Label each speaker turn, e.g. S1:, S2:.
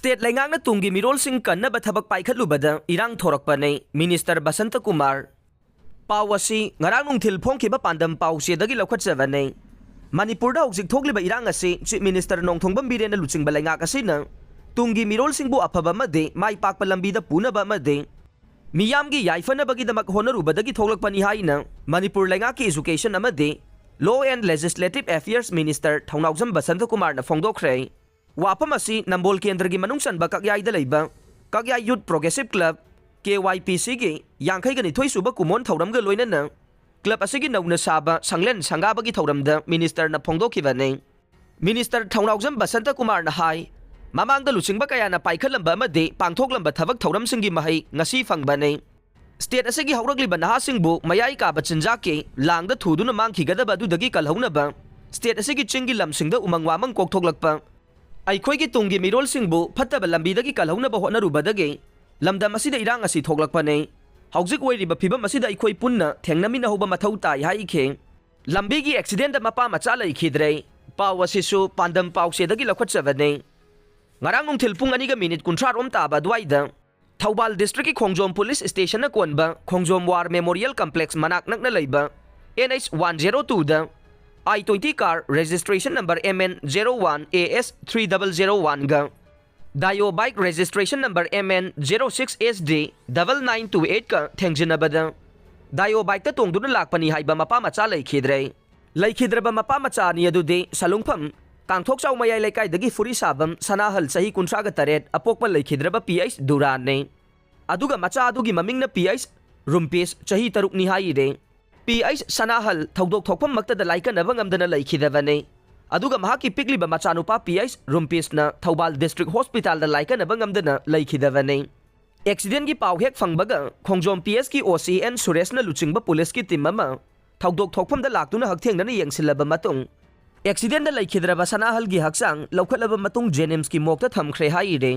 S1: state लेंगांगना तुंगी मिरोल सिंह कन्नब थबक पाइखलुबदा इरांग थोरकपने मिनिस्टर बसंत कुमार पावसी ngarang nungthil phongkhiba pandam pausedagi lokhachawani manipur da hojik thokliba irang ase chief minister nongthongbam birena luchingba laingak asina tungi mirol singbu aphaba made mai pakpa lambi da punaba made miyamgi yaifanabagi damak honarubadagi thoklakpani haina manipur laingak ki education amade law and legislative affairs minister thongnawjam basant kumar na phongdokhre wapam asi nambol kendra gi manungsan ba kakyai da leiba kakyai youth progressive club KYPC gi yangkhai gani thoi suba kumon thoram ga loina na club asigi nauna saba sanglen sanga bagi thoram da minister na phongdokhibane minister thongnawjam basanta kumar na hai mamang da luchingba kaya na paikhalamba amade pangthoklamba thabak thoram singi mahai ngasi fangbane state asigi hawragliba naha singbu mayai ka bachinja ke langda thuduna mangkhigada badu dagi kalhauna ba state asigi chingi lamsingda umangwa mang kokthoklakpa aikhoi gi tungi mirol singbu phattaba lambi dagi kalhauna ba honaru badage lamdam asida irang asi thoklakpane haujik oiriba phibam asida ikhoi punna thengnamina hoba mathau tai hai khe lambi gi accident da mapa macha lai khidre pawasisu pandam pawsedagi lokhachavane ngarang nungthil pung ani ga minute 30 rom ta ba dwaida Thaubal district ki Khongjom police station na konba Khongjom war memorial complex manak nakna leiba NH 102 da I-20 car registration number MN01 AS 3001 ga Dayo bike registration number MN06SD 9928 ka thengjinabada Dayo bike ta tongduna lakpani haiba mapa macha laikhidraba mapa macha ni adude salungpham Kangthok chaw mayai laikai dagi furi sabam sanahal sahi 38 apokpa laikhidraba PH Duran ne aduga macha adugi mamingna PH Rumpis chahi taruk ni hai re PH sanahal thodok thokpam makta da laikanaba ngamdana laikhidabane aduga mahaki pikliba machanupa PH Rumpis na Thaubal district hospital da laikanaba ngamdana laikhidabane accident gi paw hek phangbaga Khongjom PS ki OCN Suresh na luchingba police ki team ama thodok thokpam da laktuna hakthengna yengsilaba matung accident da laikhidraba sanahal gi haksang lokhalaba matung Jenims ki mokta thamkhre hai re